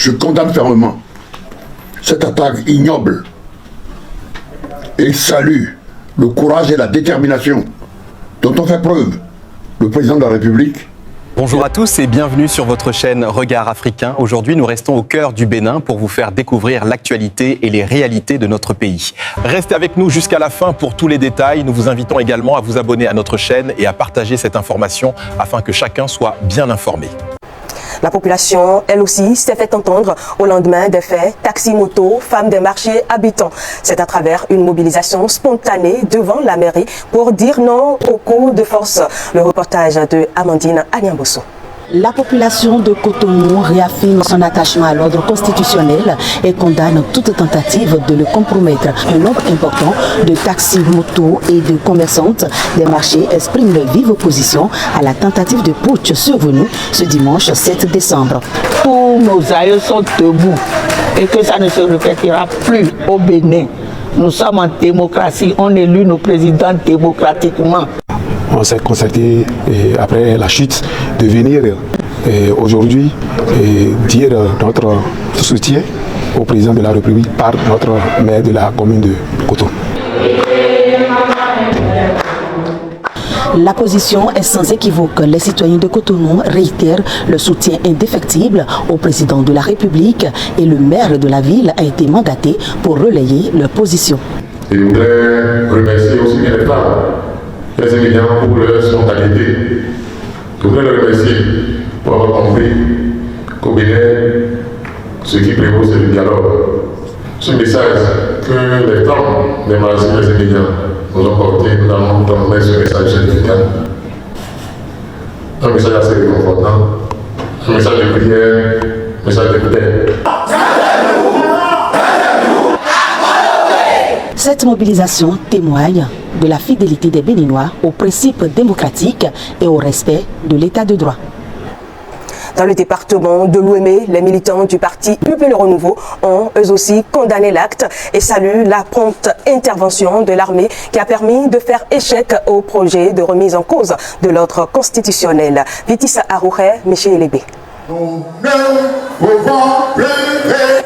Je condamne fermement cette attaque ignoble et salue le courage et la détermination dont ont fait preuve le président de la République. Bonjour à tous et bienvenue sur votre chaîne Regard Africain. Aujourd'hui, nous restons au cœur du Bénin pour vous faire découvrir l'actualité et les réalités de notre pays. Restez avec nous jusqu'à la fin pour tous les détails. Nous vous invitons également à vous abonner à notre chaîne et à partager cette information afin que chacun soit bien informé. La population, elle aussi, s'est fait entendre au lendemain des faits. Taxi, moto, femmes des marchés, habitants. C'est à travers une mobilisation spontanée devant la mairie pour dire non au coup de force. Le reportage de Amandine Agnambosso. La population de Cotonou réaffirme son attachement à l'ordre constitutionnel et condamne toute tentative de le compromettre. Un nombre important de taxis, motos et de commerçantes des marchés expriment leur vive opposition à la tentative de putsch survenue ce dimanche 7 décembre. Tous nos aïeux sont debout et que ça ne se répétera plus au Bénin. Nous sommes en démocratie, on élit nos présidents démocratiquement. On s'est concerté après la chute de venir aujourd'hui dire notre soutien au président de la République par notre maire de la commune de Cotonou. La position est sans équivoque. Les citoyens de Cotonou réitèrent le soutien indéfectible au président de la République et le maire de la ville a été mandaté pour relayer leur position. Je voudrais remercier aussi les femmes, les étudiants pour leur spontanéité. Je voudrais les remercier pour avoir compris qu'au Bénin, ce qui prévaut, c'est le dialogue. Ce message que les femmes, les marchés, les étudiants nous ont porté, nous allons transmettre ce message chez les étudiants. Un message assez réconfortant, un message de prière, un message de paix. Cette mobilisation témoigne de la fidélité des Béninois aux principes démocratiques et au respect de l'état de droit. Dans le département de l'Ouémé, les militants du parti UP Le Renouveau ont eux aussi condamné l'acte et saluent la prompte intervention de l'armée qui a permis de faire échec au projet de remise en cause de l'ordre constitutionnel. Vitissa Arouhe, Michel Lébé.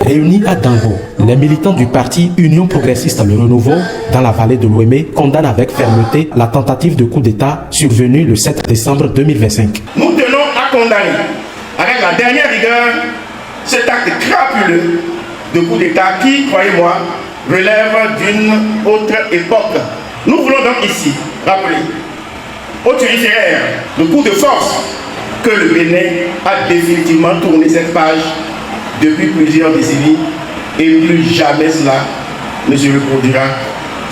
Réunis à Dango, les militants du parti Union Progressiste Le Renouveau dans la vallée de l'Ouémé condamnent avec fermeté la tentative de coup d'État survenue le 7 décembre 2025. Nous tenons à condamner avec la dernière rigueur cet acte crapuleux de coup d'État qui, croyez-moi, relève d'une autre époque. Nous voulons donc ici rappeler au turiféraire le coup de force que le Bénin a définitivement tourné cette page depuis plusieurs décennies et plus jamais cela ne se reproduira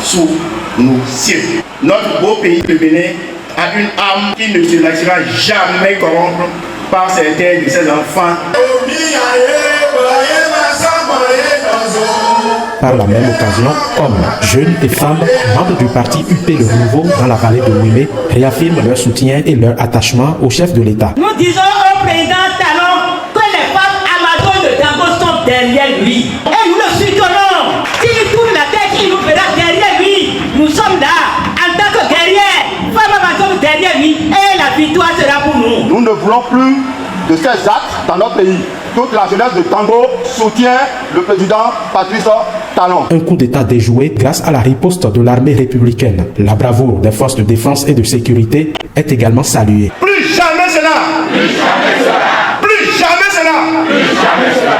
sous nos cieux. Notre beau pays, le Bénin, a une âme qui ne se laissera jamais corrompre par certains de ses enfants. Par la même occasion, hommes, jeunes et femmes, membres du parti UP Le Renouveau dans la vallée de l'Ouémé, réaffirment leur soutien et leur attachement au chef de l'État. Nous disons au président Talon que les femmes amazones de Dango sont derrière lui. Et nous le soutenons. S'il tourne la tête, il nous verra derrière lui. Nous sommes là, en tant que guerriers, femmes amazones derrière lui. Et la victoire sera pour nous. Nous ne voulons plus de ces actes dans notre pays. Toute la jeunesse de Dango soutient le président Patrice Talon. Un coup d'État déjoué grâce à la riposte de l'armée républicaine. La bravoure des forces de défense et de sécurité est également saluée. Plus jamais cela! Plus jamais cela! Plus jamais cela! Plus jamais cela!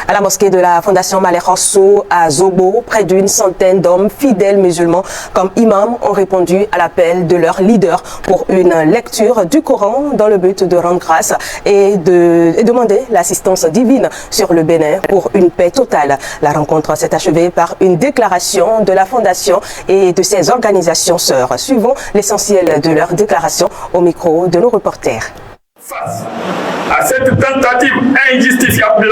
À la mosquée de la Fondation Malek Rosso à Zobo, près d'une centaine d'hommes fidèles musulmans comme imams ont répondu à l'appel de leur leader pour une lecture du Coran dans le but de rendre grâce et demander l'assistance divine sur le Bénin pour une paix totale. La rencontre s'est achevée par une déclaration de la Fondation et de ses organisations sœurs. Suivons l'essentiel de leur déclaration au micro de nos reporters. Face à cette tentative injustifiable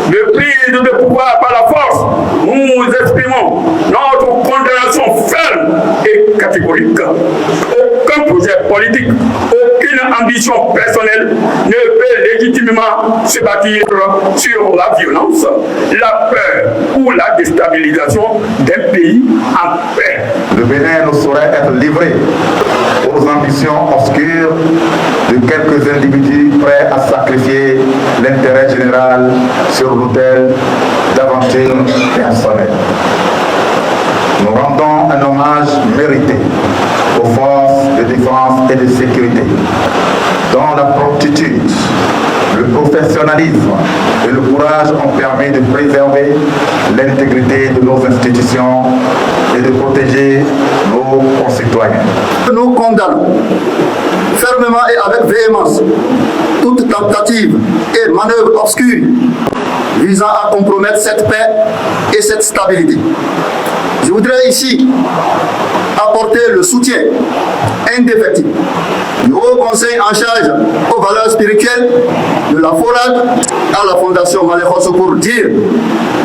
de prise de pouvoir par la force, nous exprimons notre condamnation ferme et catégorique. Aucun projet politique, aucune une ambition personnelle ne peut légitimement se bâtir sur la violence, la peur ou la déstabilisation d'un pays en paix. Le Bénin ne saurait être livré aux ambitions obscures de quelques individus prêts à sacrifier l'intérêt général sur l'autel d'aventures personnelles. Nous rendons un hommage mérité aux forces de défense et de sécurité, dont la promptitude, le professionnalisme et le courage ont permis de préserver l'intégrité de nos institutions et de protéger nos concitoyens. Nous condamnons fermement et avec véhémence toute tentative et manœuvre obscure visant à compromettre cette paix et cette stabilité. Je voudrais ici apporter le soutien indéfectible du Haut Conseil en charge aux valeurs spirituelles de la FORAD à la Fondation Malekhosso pour dire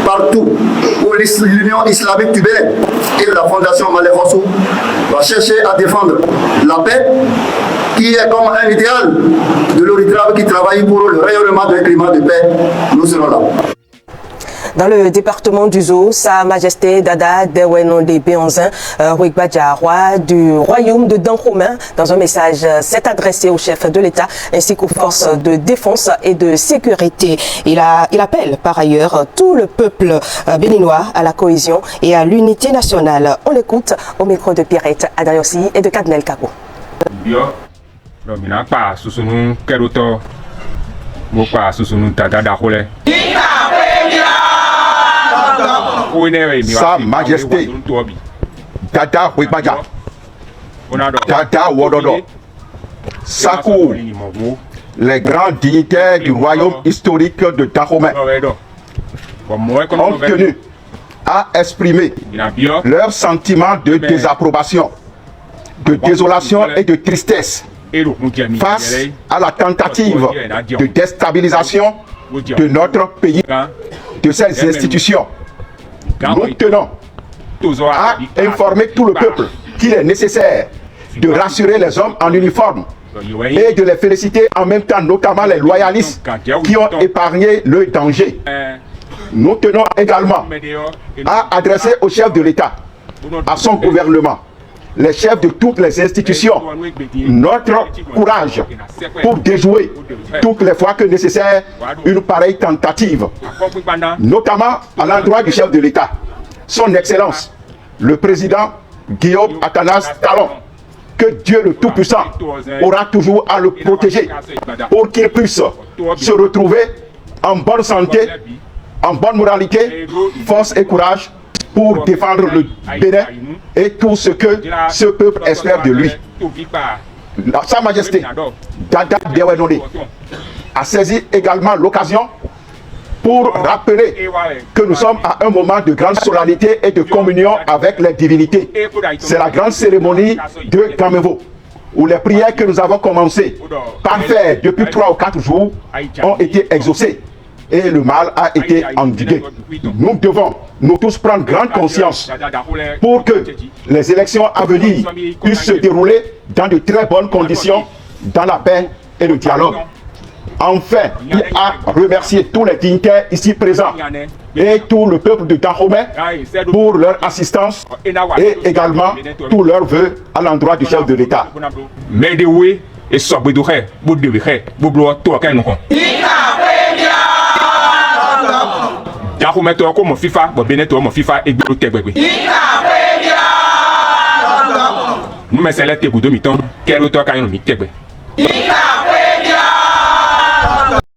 partout où l'Union islamique du Bénin et la Fondation Malekhosso va chercher à défendre la paix, qui est comme un idéal de l'ORIDRAB qui travaille pour le rayonnement d'un climat de paix. Nous serons là. Dans le département du Zo, Sa Majesté Dada Dewenon de Béanzin, Ruigbadja, roi du royaume de Dahomey, dans un message s'est adressé au chef de l'État ainsi qu'aux forces de défense et de sécurité. Il appelle par ailleurs tout le peuple béninois à la cohésion et à l'unité nationale. On l'écoute au micro de Pierrette Adayossi et de Kadnel Kako. Sa Majesté Dada Ruigbadja, Dada Wododo, Sakou, les grands dignitaires du royaume historique de Dahomey ont tenu à exprimer leur sentiment de désapprobation, de désolation et de tristesse face à la tentative de déstabilisation de notre pays, de ses institutions. Nous tenons à informer tout le peuple qu'il est nécessaire de rassurer les hommes en uniforme et de les féliciter en même temps, notamment les loyalistes qui ont épargné le danger. Nous tenons également à adresser au chef de l'État, à son gouvernement, les chefs de toutes les institutions, notre courage pour déjouer toutes les fois que nécessaire une pareille tentative, notamment à l'endroit du chef de l'État, son Excellence, le président Guillaume Athanas Talon, que Dieu le Tout-Puissant aura toujours à le protéger pour qu'il puisse se retrouver en bonne santé, en bonne moralité, force et courage pour défendre le Bénin et tout ce que ce peuple espère de lui. Sa Majesté Dada Dewenon a saisi également l'occasion pour rappeler que nous sommes à un moment de grande solennité et de communion avec les divinités. C'est la grande cérémonie de Gamevo, où les prières que nous avons commencé par faire depuis 3 ou 4 jours ont été exaucées et le mal a été endigué. Nous devons, nous tous, prendre grande conscience pour que les élections à venir puissent se dérouler dans de très bonnes conditions, dans la paix et le dialogue. Enfin, il a remercié tous les dignitaires ici présents et tout le peuple de Dahomey pour leur assistance et également tous leurs vœux à l'endroit du chef de l'État. Dahomey to ko mo FIFA bo Bénin to mo FIFA egbero tegbegbe nous me select ku do mi ton kero to kan mi tegbe